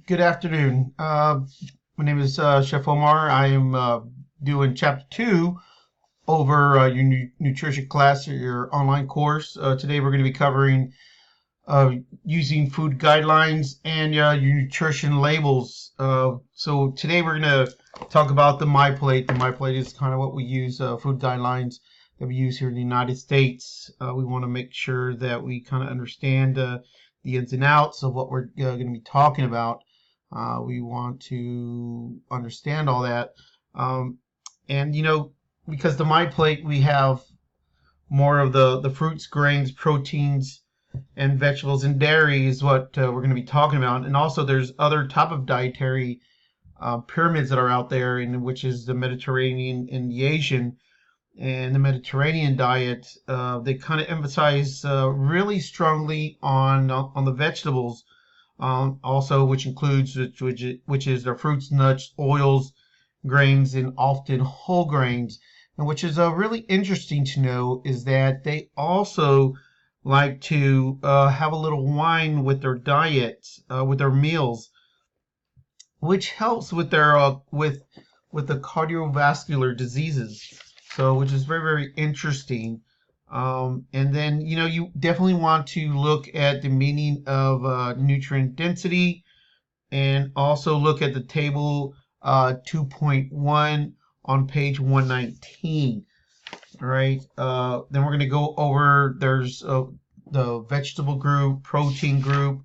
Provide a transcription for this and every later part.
Good afternoon. My name is Chef Omar. I am doing chapter two over your nutrition class or your online course. Today we're going to be covering using food guidelines and your nutrition labels. So today we're going to talk about the MyPlate. The MyPlate is kind of what we use, food guidelines that we use here in the United States. We want to make sure that we kind of understand the ins and outs of what we're going to be talking about. We want to understand all that. And, because the MyPlate, we have more of the fruits, grains, proteins, and vegetables and dairy is what we're going to be talking about. And also there's other type of dietary pyramids that are out there, in which is the Mediterranean and the Asian. And the Mediterranean diet, they kind of emphasize really strongly on the vegetables, also which includes which is their fruits, nuts, oils, grains, and often whole grains. And which is really interesting to know is that they also like to have a little wine with their diet, with their meals, which helps with their with the cardiovascular diseases. So, which is very, very interesting. And then, you definitely want to look at the meaning of nutrient density and also look at the table 2.1 on page 119. All right. Then we're going to go over, there's the vegetable group, protein group,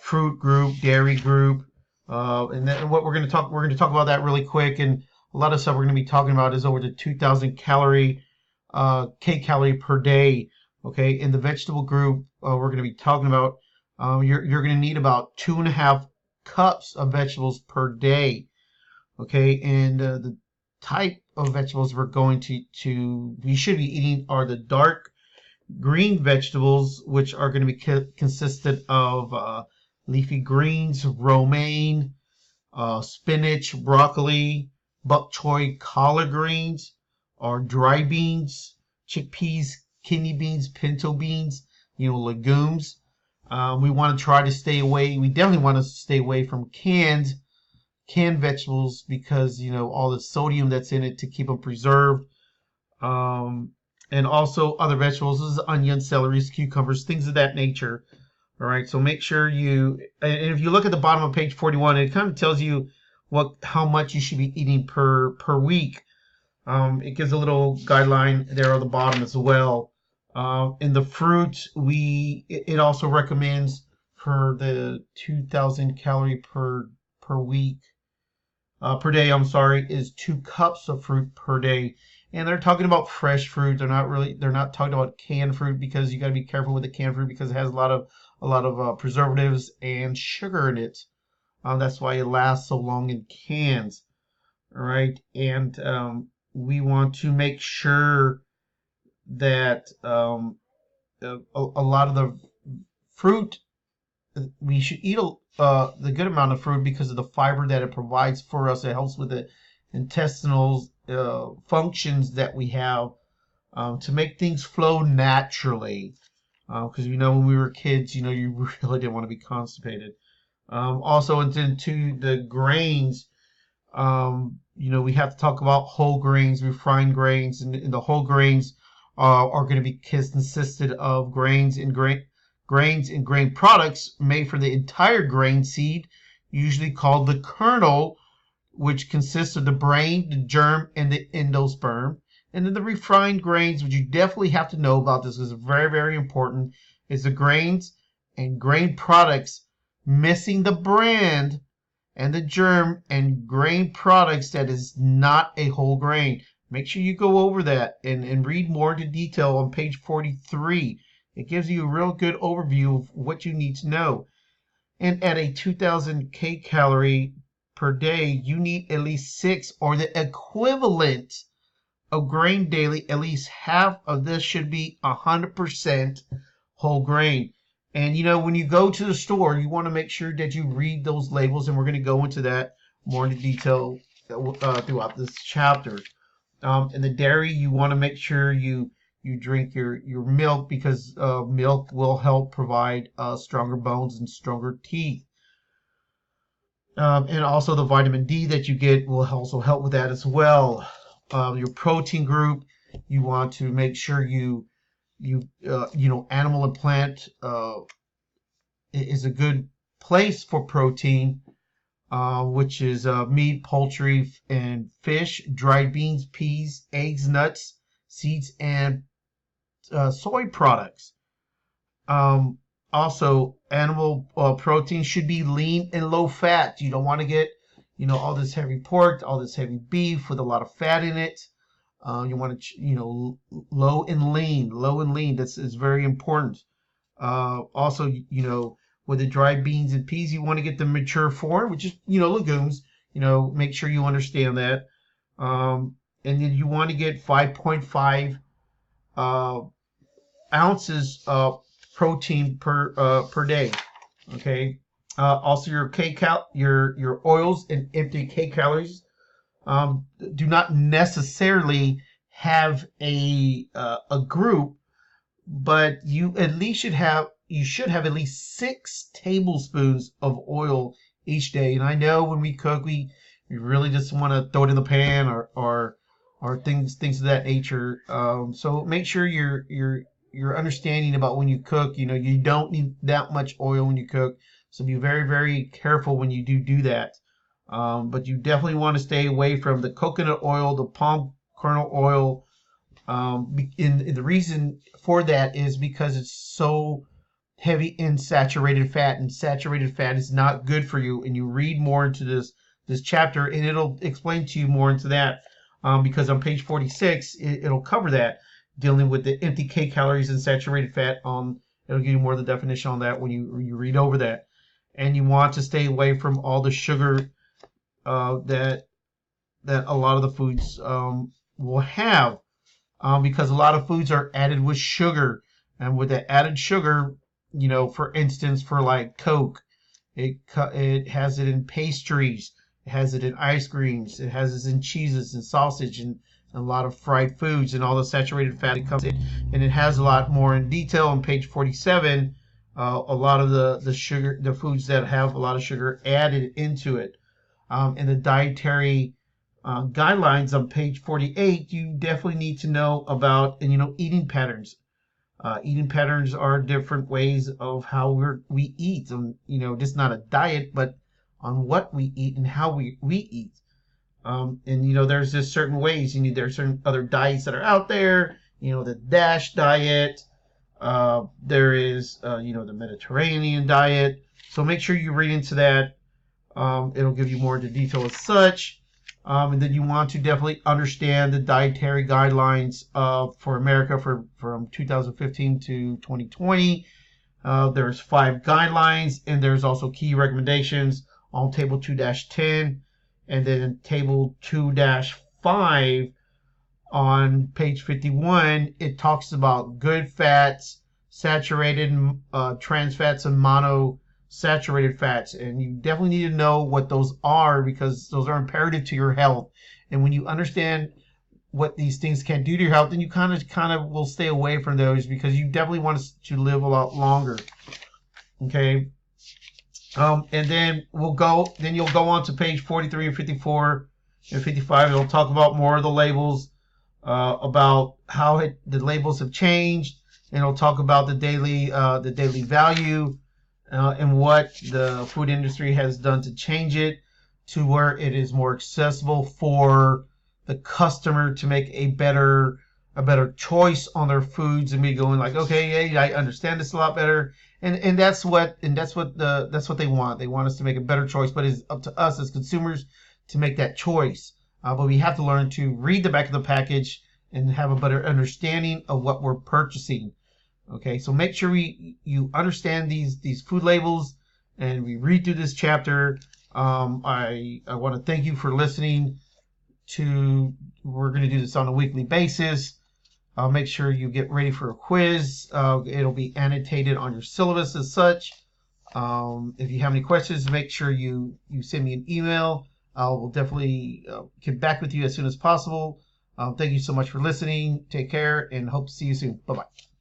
fruit group, dairy group. And then what we're going to talk about that really quick. And a lot of stuff we're going to be talking about is over the 2,000 kcalorie per day. Okay. In the vegetable group, we're going to be talking about, you're going to need about 2.5 cups of vegetables per day. Okay. And the type of vegetables we're going we should be eating are the dark green vegetables, which are going to be consisted of leafy greens, romaine, spinach, broccoli, bok choy, collard greens, or dry beans, chickpeas, kidney beans, pinto beans, legumes. We want to try to stay away. We definitely want to stay away from canned vegetables because all the sodium that's in it to keep them preserved. And also other vegetables, this is onions, celeries, cucumbers, things of that nature. All right, so make sure and if you look at the bottom of page 41, it kind of tells you how much you should be eating per week. It gives a little guideline there on the bottom as well. In the fruit, it also recommends for the 2,000 calorie per week. Per day, I'm sorry, is 2 cups of fruit per day. And they're talking about fresh fruit. They're not talking about canned fruit, because you got to be careful with the canned fruit because it has a lot of preservatives and sugar in it. That's why it lasts so long in cans. All right. And we want to make sure that a lot of the fruit, we should eat the good amount of fruit because of the fiber that it provides for us. It helps with the intestinal functions that we have to make things flow naturally. Because when we were kids, you really didn't want to be constipated. Also, into the grains, we have to talk about whole grains, refined grains, and the whole grains are going to be consisted of grains and grain products made from the entire grain seed, usually called the kernel, which consists of the brain, the germ, and the endosperm. And then the refined grains, which you definitely have to know about, this is very, very important, is the grains and grain products missing the brand and the germ and grain products that is not a whole grain. Make sure you go over that and read more into detail on page 43. It gives you a real good overview of what you need to know. And at a 2,000 kcalorie per day, you need at least 6 or the equivalent of grain daily. At least half of this should be 100% whole grain. And when you go to the store, you want to make sure that you read those labels, and we're going to go into that more into detail throughout this chapter. In the dairy, you want to make sure you drink your milk, because milk will help provide stronger bones and stronger teeth. And also the vitamin D that you get will also help with that as well. Your protein group, you want to make sure animal and plant is a good place for protein, which is meat, poultry, and fish, dried beans, peas, eggs, nuts, seeds, and soy products. Also, animal protein should be lean and low fat. You don't want to get, all this heavy pork, all this heavy beef with a lot of fat in it. You want to, low and lean. Low and lean. This is very important. Also, with the dried beans and peas, you want to get the mature form, which is, legumes. Make sure you understand that. And then you want to get 5.5 ounces of protein per day. Okay. Also, your oils and empty calories do not necessarily have a group, but you should have at least 6 tablespoons of oil each day. And I know when we cook, we really just want to throw it in the pan or things of that nature. So make sure you're understanding about when you cook. You don't need that much oil when you cook. So be very, very careful when you do that. But you definitely want to stay away from the coconut oil, the palm kernel oil. And the reason for that is because it's so heavy in saturated fat, and saturated fat is not good for you. And you read more into this chapter, and it'll explain to you more into that. Because on page 46, it'll cover that, dealing with the empty calories and saturated fat. It'll give you more of the definition on that when you read over that. And you want to stay away from all the sugar that a lot of the foods will have, because a lot of foods are added with sugar. And with the added sugar, for instance, for like Coke, it has it in pastries, it has it in ice creams, it has it in cheeses and sausage and a lot of fried foods and all the saturated fat it comes in. And it has a lot more in detail on page 47. A lot of the foods that have a lot of sugar added into it. And the dietary guidelines on page 48, you definitely need to know about, and eating patterns. Eating patterns are different ways of how we eat. Just not a diet, but on what we eat and how we eat. And there's just certain ways. There's certain other diets that are out there. The DASH diet. There is the Mediterranean diet. So make sure you read into that. It'll give you more into detail as such. And then you want to definitely understand the dietary guidelines for America from 2015 to 2020. There's 5 guidelines, and there's also key recommendations on table 2-10, and then table 2-5 on page 51. It talks about good fats, saturated, trans fats, and monosaturated fats. And you definitely need to know what those are, because those are imperative to your health. And when you understand what these things can do to your health, then you kind of will stay away from those, because you definitely want to live a lot longer. Okay. And then you'll go on to page 43 and 54 and 55. It'll talk about more of the labels, about how the labels have changed, and it'll talk about the daily value, and what the food industry has done to change it to where it is more accessible for the customer to make a better choice on their foods, and be going like, okay, yeah, I understand this a lot better. And that's what they want. They want us to make a better choice, but it's up to us as consumers to make that choice. But we have to learn to read the back of the package and have a better understanding of what we're purchasing. Okay, so make sure you understand these food labels, and we read through this chapter. I want to thank you for listening we're going to do this on a weekly basis. Make sure you get ready for a quiz. It'll be annotated on your syllabus as such. If you have any questions, make sure you send me an email. I will definitely get back with you as soon as possible. Thank you so much for listening. Take care, and hope to see you soon. Bye-bye.